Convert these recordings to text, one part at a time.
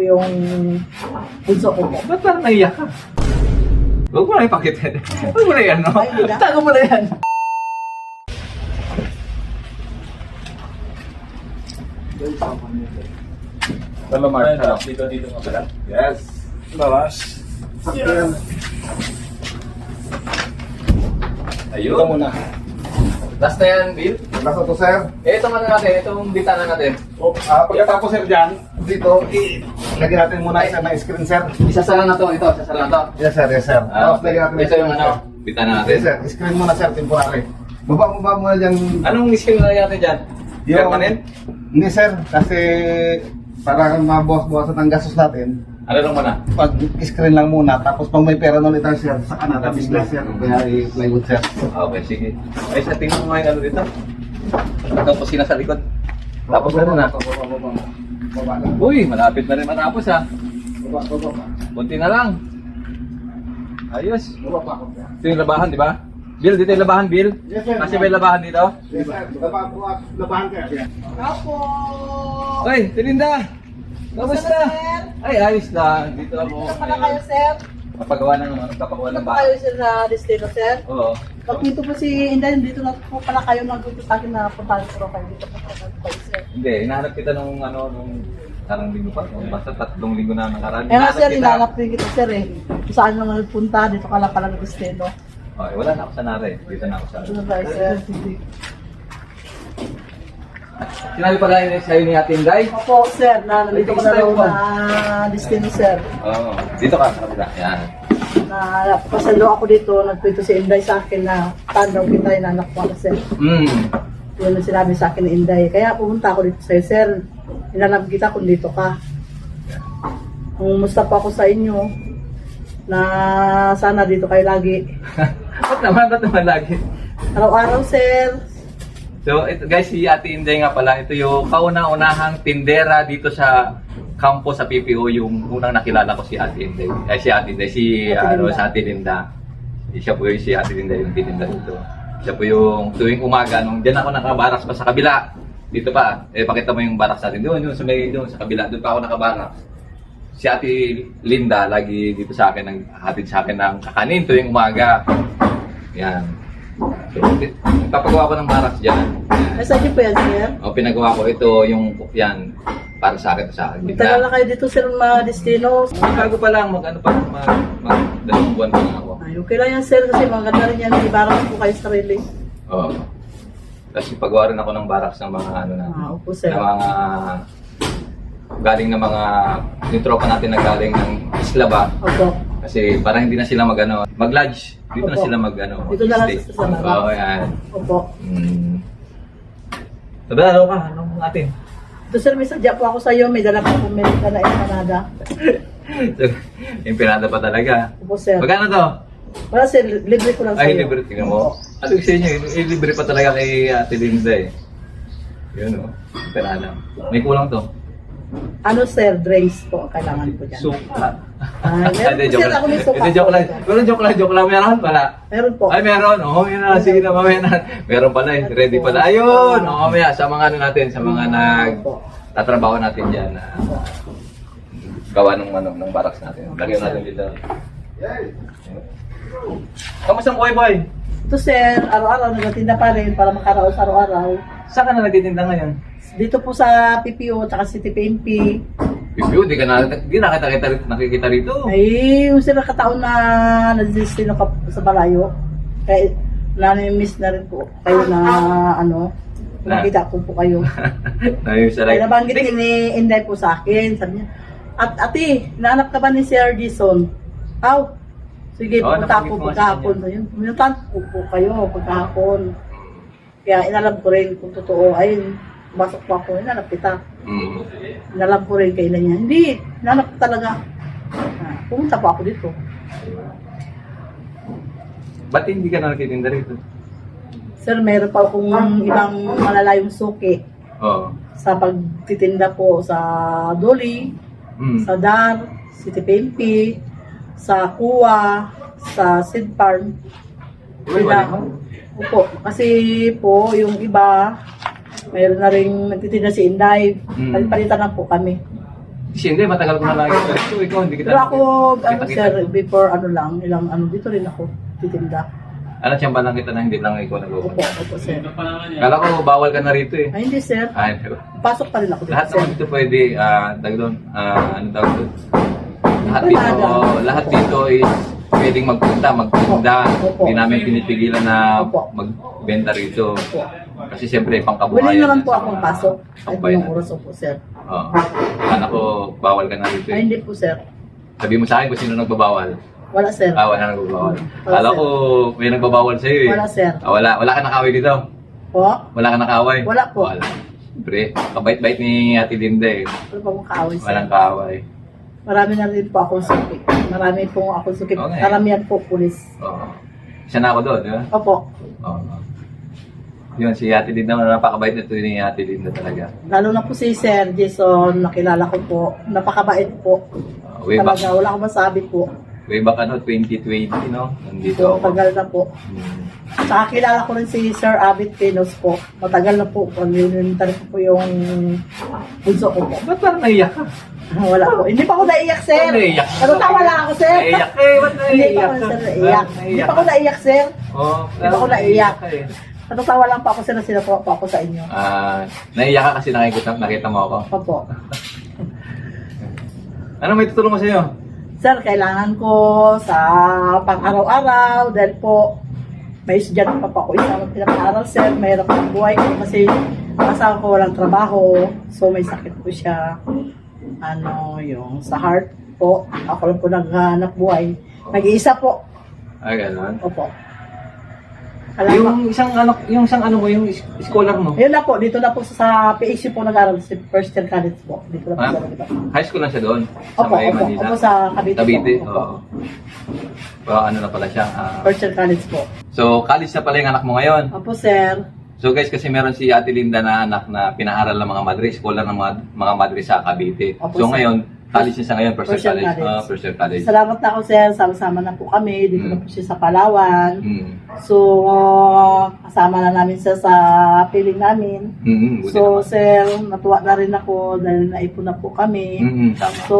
yung bunso ko po. Ba't parang naiyak ka? Huwag mo na ipakitin. Huwag mo na yan, no? Ay, hindi na. Tago mo na yan. Hello, Mark. Dito nga pala. Yes. Bawas. Ayun. Ito muna. Last na yan, Bill. Nasa to, sir. Itong ano natin, itong bitana natin. Pagkatapos, sir, dyan, dito, lagyan natin muna isa na screen, sir. Isasara na to, ito, isasara na to. Yes, sir. Yes, sir. Tapos lagyan natin Ito yung ano, bitana natin. Yes, sir. Screen muna, sir, temporary. Baba muna dyan. Anong skill na natin dyan? Permanent? Hindi, sir. Kasi para mabawas-bawasan ang gastos natin, Ano lang muna? pag-screen lang muna. Tapos pag may pera nun ito, sir, sa kanata, business, sir. Kaya i-plywood, sir. Okay, sige. Ay, sa tingin mo nga yung ano dito. Ito, kusina sa likod. Tapos ano na? Baba lang. Uy, malapit na rin matapos ha. Baba. Bunti na lang. Ayos. Baba pa ako, sir. Ito yung labahan, di ba? Bill, dito yung labahan, Bill? Yes, sir. Kasi may labahan dito. Yes, sir. Labahan ka, sir. Apo! Ay, Tilinda! Kamusta? Sir? Ay, ayos lang. Dito ako. Ito pala kayo, sir? Kapagawa ng kapagawa Ito ng pa bahay. kayo, sir, na destino, sir? Oo. Pag dito po si Inday, dito na po pala kayo nagpunta sa akin na puntahan ko kayo dito po pala kayo, sir. Hindi, hinahanap kita nung karang linggo pa. Basta 3 linggo na nakaraan. Eh nga, sir, kita. ilalap rin kita, sir, eh. Kung saan naman nagpunta, dito ka lang pala na destino. Okay, wala na ako sa nare. Dito na ako sa Dito na tayo, sir. Sinabi pala yun sa'yo ni Ate Inday? Opo, sir, na nandito ko na raw na destino, sir. Oo. Dito ka, sa kabila. Yan. Na pasalo ako dito, nagkwento si Inday sa akin na tandaw kita yung anak ko, sir. Yun ang sinabi sa akin ni Inday. Kaya pumunta ako dito sa'yo, sir. Inalam kita kung dito ka. Kung musta pa ako sa inyo, na sana dito kayo lagi. Ba't naman lagi? Araw-araw, sir. So, ito, guys, si Ate Inday nga pala, ito yung kauna-unahang tindera dito sa kampo sa PPO, yung unang nakilala ko si Ate Inday. Si Ate Inday, si Ate Linda. Siya po yung si Ate Linda yung tininda dito. Siya po yung tuwing umaga, nung dyan ako nakabaraks pa sa kabila. Dito pa, pakita mo yung baraks natin. Doon sa kabila, doon pa ako nakabaraks. Si Ate Linda, lagi dito sa akin, naghatid sa akin ng kakanin tuwing umaga. Yan. So, papagawa ko ng baraks dyan. Nasa niyo po yan, sir? O, pinagawa ko ito, yung yan, para sa akin, sa akin. Tagal na kayo dito, sir, mga destino. Bago pa lang, mag 2 buwan pa lang ako. Ay, okay lang yan, sir, kasi maganda rin yan. Ibarang po kayo sarili. Oo. Tapos ipagawa rin ako ng baraks ng mga ano na, Opo, sir. ng mga galing ng mga yung tropa natin na galing ng isla ba? Opo. Kasi para hindi na sila mag-lodge. Dito na Opo. sila Dito na lang stay. sa baraks. Oo, yan. Opo. Sabi na, ano ka? Anong atin? Ito, sir, may sadya po ako sa iyo. May dala po akong Amerika na empanada. Yung pinada pa talaga. Opo, sir. Magkano to? Wala, sir, libre ko lang sa Ay, iyo. libre. Tingnan mo. Ano gusto niyo? Libre pa talaga kay Ate Linda eh. Yun o. Pinada. May kulang to. Ano, sir, drinks po ang kailangan ko dyan. Suka. Meron po, sir, ako may suka. Hindi, joke lang. Joke lang. Meron pala. Meron po. Ay, meron. Oo, yun na. Sige na, mamaya na. Meron pala eh. Ready pala. Ayun. Oo, mamaya. Sa mga ano natin, sa mga tatrabaho natin dyan. Gawa ng baraks natin. Lagyan natin dito. Kamusta ang buhay? Ito, sir, araw-araw nagtitinda pa rin para makaraos araw-araw. Saan ka na nagtitinda ngayon? Dito po sa PPO at City PNP. Bibiyo, di na nakikita rito. Ay, yung sir nakataon na nag-destino ka sa Balayo. Kaya nami-miss na rin po kayo na nakita ko po kayo. Namiss Ay, nabanggit ni Inday po sa akin. Sabi niya, ate, nahanap ka ba ni Sir Jason? Aw, sige, pupunta ako pagkahapon. Minuntan ko po kayo pagkahapon. Kaya inalam ko rin kung totoo. Ayun, basok po ako, inanap kita. Inalam ko rin kailan niya. Hindi, inanap ko talaga. Pumunta po ako dito. Ba't hindi ka na nagtitinda rito? Sir, meron pa akong ibang malalayong suki Oo. sa pagtitinda po sa Dolly, sa Dar, City PNP, sa Kuwa, sa Seed Farm. Opo, kasi po yung iba, mayroon na rin nagtitinda si Inday. Palitan na po kami. Kasi hindi, matagal ko na nakikita ito. Ikaw, hindi kita Pero ako, ano kita-kita. sir, before ano lang, ilang ano, dito rin ako titinda. Ano siyang balang kita na hindi lang ikaw nag-uupos? Opo, sir. Kala ko, bawal ka na rito eh. Ay, hindi sir. Ay, Pasok pa rin ako dito, lahat sir. naman dito pwede, tawag doon, ano tawag doon? Lahat dito is pwedeng magpunta, magtinda. Opo. Hindi namin pinipigilan na Opo. magbenta rito. Opo. Kasi siyempre, pangkabuhayan. Willing naman yan po sa akong mga pasok. Kahit kabayan. anong oras po, sir. Oo. Kala ko, bawal ka na rito Ay, eh. hindi po, sir. Sabi mo sa akin kung sino nagbabawal. Wala, sir. Wala na nagbabawal. Wala, Kala sir. ko, may nagbabawal sa'yo eh. Wala, sir. Wala ka nakaway dito. Po? Wala ka nakaway. Wala po. Wala. Siyempre, kabait-bait ni Ate Linda eh. Wala pa akong kaaway, sir. Walang kaaway. Marami na rin po akong suki. Marami po akong suki. Okay. Karamihan po, pulis. Oo. Isa na ako doon, di ba? Opo. Oo. Yun, si Ate Linda, napakabait na ito ni Ate Linda talaga. Lalo na po si Sir Jason, nakilala ko po. Napakabait po. Way back, Talaga, wala akong masabi po. 2020, no? Nandito So, ako. tagal na po. Saka kilala ko rin si Sir Abit Pinos po. Matagal na po. Pag-inuntan ko po yung bunso ko po. Ba't parang naiyak ka? Wala po. Hindi pa ako naiyak, sir. Ba't naiyak? Pero tawa lang ako, sir. Naiyak ka eh, ba't Hindi pa naiyak ako, ka? sir, naiyak. Ba't Hindi pa ako naiyak, sir. Oo, Hindi pa ako naiyak. ka eh. Natatawa lang pa ako, sir, na sinatawa pa ako sa inyo. Naiyak ka kasi nakita mo ako. Opo. Ano may tutulong mo sa'yo? Sir, kailangan ko sa pang-araw-araw dahil po may estudyante pa po ako isang pinag-aaral, sir. Mahirap ang buhay ko kasi ang asawa ko walang trabaho. So may sakit po siya. Yung sa heart po. Ako lang po naghanap buhay. Nag-iisa po. Ay, gano'n. Opo. Alam mo, Yung isang ano mo, yung scholar mo. yun na po, dito na po sa PHC po nag-aaral, si First Year College po. Dito na po Ah, sa Manila. high school lang siya doon. Sa Opo, may opo, Manila. opo sa Cavite, Cavite, po. Opo. oo. Ano na pala siya. First Year College po. So, college na pala yung anak mo ngayon. Opo, sir. So guys, kasi meron si Ate Linda na anak na pinaaral ng mga madre, scholar ng mga madre sa Cavite. Opo, So sir. ngayon, college niya sa ngayon, first year First year college. college. First year college. Salamat na ako, sir. Sama-sama na po kami. Dito na po siya sa Palawan. Mm. So, kasama na namin siya sa piling namin. Buti So, naman. sir, natuwa na rin ako dahil naipon na po kami. Tama. So,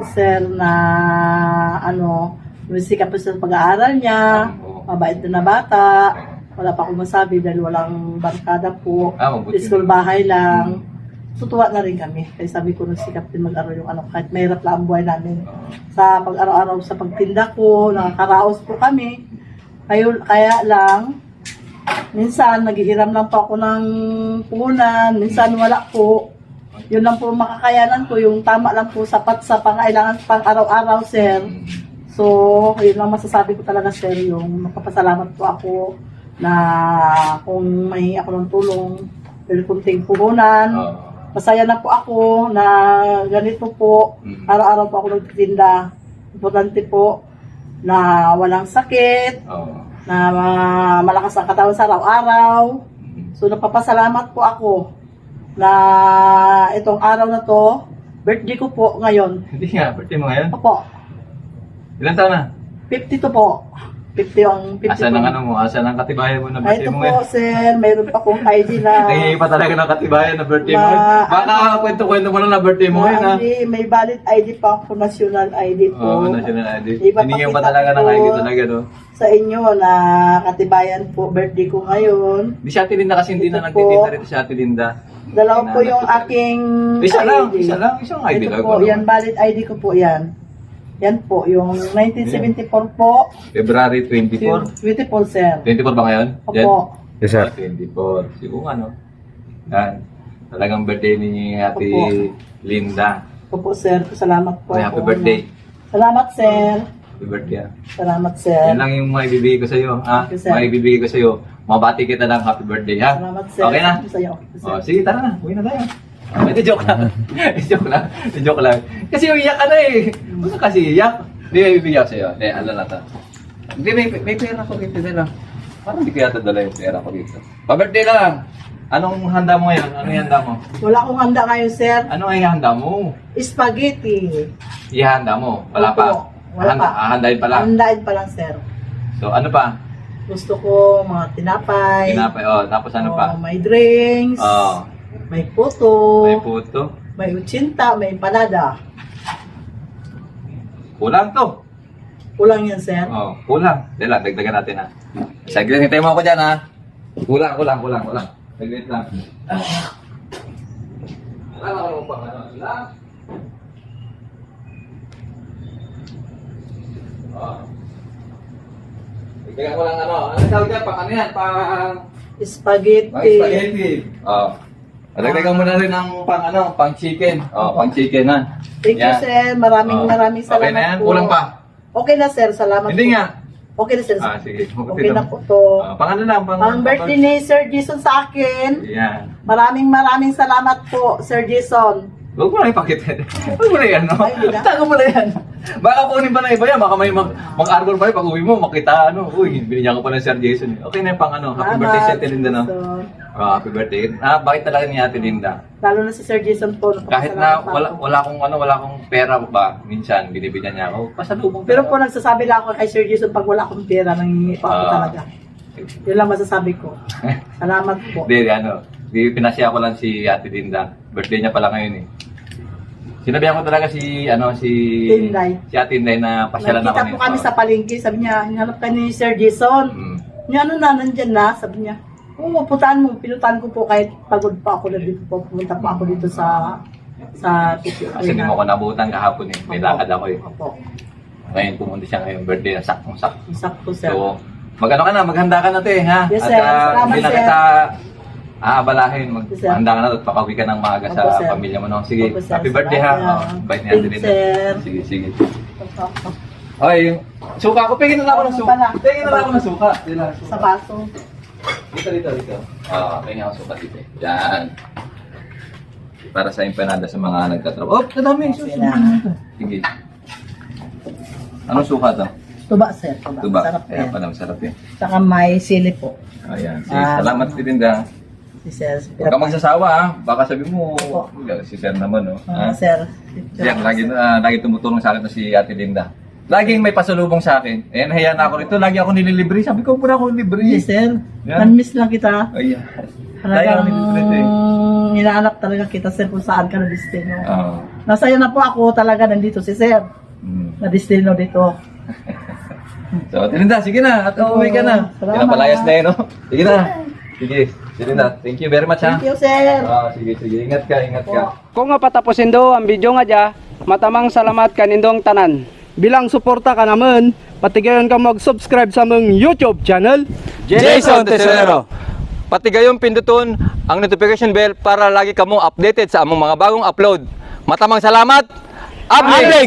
sir, na musikap po siya sa pag-aaral niya. Oo. Mabait na bata. Wala pa akong masabi dahil walang barkada po. Mabuti. School bahay lang. So, tuwa na rin kami. Kaya sabi ko, nagsikap din mag-aral yung kahit mahirap lang ang buhay namin. Sa pag-araw-araw sa pagtinda ko, nakakaraos po kami. Kaya lang, minsan naghihiram lang po ako ng punan, minsan wala po. Yun lang po makakayanan ko, yung tama lang po sapat sa pangailangan pang araw-araw, sir. So, yun lang masasabi ko talaga, sir, yung magpapasalamat po ako na kung may ako ng tulong, dahil kunting puhunan, masaya na po ako na ganito po, araw-araw po ako nagtitinda. Importante po na walang sakit, na malakas ang katawan sa araw-araw. So, napapasalamat po ako na itong araw na to, birthday ko po ngayon. Hindi nga, birthday mo ngayon? Opo, Ilan taon na? 52 po. 50 ang 50 Asan po. ang ano mo? Asan ang katibayan mo na Ay, birthday ito mo po, ngayon? sir. Mayroon pa akong ID na. Nangingi pa talaga ng katibayan na birthday mo ngayon. Baka kwento-kwento mo lang na birthday mo ngayon ha? Hindi, may valid ID pa ako, national ID po. Oo, national ID. Ipapakita Hiningi pa talaga ng ko ID talaga, no? sa inyo na katibayan po, birthday ko ngayon. Di si Ate Linda kasi hindi na Ito nagtitinda po. rito si Ate Linda. Dalawa po yung aking Isa lang, ID. isang ID Ito lang. po, yan, valid ID ko po yan. Yan po, yung 1974 po. February 24. Beautiful, sir. 24 ba ngayon? Opo. Yes, sir. 24. Siguro ano. Yan. Talagang birthday ni Ate Opo. Linda. Opo, sir. Salamat po. Happy birthday. Salamat, sir. Happy birthday. Salamat, sir. Yan lang yung maibibigay ko sa iyo, ha? Thank you, sir. Maibibigay ko sa iyo. Mabati kita ng happy birthday, ha? Salamat, sir. Okay na? Sa'yo. Oh, sige, tara na. Uwi na tayo. Hindi, joke lang. Joke lang. Joke lang. Kasi umiyak ka na eh. Huwag ka kasi iyak. Hindi, may bibigyan ko sa'yo. Hindi, ano na to. Hindi, may pera ko dito nila. Parang hindi ko yata dala yung pera ko dito. Pa-birthday lang. Anong handa mo ngayon? Ano yung handa mo? Wala akong handa ngayon, sir. Ano ang ihanda mo? Spaghetti. Ihanda mo? Wala pa? Opo, wala pa. Handain pa lang. Handain pa lang, sir. So, ano pa? Gusto ko mga tinapay. Tinapay. Oh, tapos ano pa? May drinks. Oh, May puto. may puto. may utsinta, may empanada. Kulang to. Kulang yan, sir. Oh, kulang. Dahil lang, dagdagan natin ha. Saglit, hintayin mo ako dyan ha. Kulang. Saglit lang. Wala ka pa lang. Oh. Dagdagan ko lang ano. Ano tawag dyan? Pang ano yan? Pang Spaghetti. Oh. Dagdagan mo na rin ng pang chicken. Oh, pang chicken ha. Thank you, Yan. sir. Maraming salamat Okay na yan? po. Kulang pa? Okay na, sir. Salamat Hindi po. nga. Okay na, sir. Sige. Okay na po to. Pang ano lang? Ang birthday ni Sir Jason sa akin. Yan. Maraming salamat po, Sir Jason. Huwag mo na ipakita. Huwag mo na yan, no? Ay, hindi na. Tago mo na yan. Baka kunin pa na iba yan. Baka may mag-arbor pa rin. Pag uwi mo, makita uy, binigyan ko pa ng Sir Jason. Okay na yung pang Happy Salamat, birthday sa Ate Linda, no? Jason. Happy birthday. Bakit talaga ni Ate Linda? Lalo na si Sir Jason po. Kahit na Napakasalamat wala akong pera ba, minsan binibigyan niya ako. Pasalubong. Pero po nagsasabi lang ako kay Sir Jason pag wala akong pera, nangingi pa ako talaga. Yun lang masasabi ko. Salamat po. Hindi, pinasya ko lang si Ate Linda. Birthday niya pala ngayon eh. Sinabihan ko talaga si Tinday. Si Ate Tinday na pasyalan ako. Nakita po kami sa palengke, sabi niya, hinanap ka ni Sir Jason. Niya, nandyan na, sabi niya. Oo, pinutan ko po kahit pagod pa ako na dito po. Pumunta pa ako dito sa PPO. Kasi hindi mo ko nabutan kahapon eh. May lakad ako eh. Opo. Ngayon pumunta siya ngayong birthday na saktong-sakto. Sakto, sir. So, maghanda ka na te, ha? Yes, At sir. Salamat, hindi na sir. kita aabalahin. Yes, sir. Maghanda ka na at pakauwi ka ng maaga sa Opo, sir. pamilya mo. No? Sige, Opo, sir. happy birthday ha. Salamat. Bait ni Thank Ate you, Linda. sir. Sige. Okay, yung suka ko. Pingin na lang ako ng suka. Pala. Pingin na lang ako ng suka. Sa baso. Dito. Pingin ako ng suka dito. Yan. Para sa empanada sa mga nagtatrabaho. Oh, kadami. Okay na. Sige. Anong suka to? Tuba, sir. Tuba. Sarap Kaya yan. pala masarap yan. Saka may sili po. Ayan. Sige, salamat Ate Linda. Si Sir. Huwag ka magsasawa ha. Baka sabi mo, Opo. si Sir naman no. Sir. Yan, lagi tumutulong sa akin to si Ate Linda. Laging may pasalubong sa akin. Eh, nahiya na ako rito. Lagi ako nililibre. Sabi ko, pura ako libre. Yes, sir. Yan. Nan-miss lang kita. Ayan. Lagi ako Talagang nililibre eh. hinahanap talaga kita, sir, kung saan ka na destino. Oo. Nasaya na po ako talaga nandito si sir. Mm. Na destino dito. So, Ate Linda, sige na. At umuwi ka na. Salamat. Pinapalayas na yun, no? Sige na. Sige. Ate Linda, thank you very much ha. Thank you, sir. Sige. Ingat ka. Kung nga patapusin do ang video nga dya, matamang salamat kanindong tanan. Bilang suporta ka naman, patigayon ka mag-subscribe sa mong YouTube channel, Jason Tesorero. Pati gayong pinduton ang notification bell para lagi kamong updated sa among mga bagong upload. Matamang salamat. Ablig!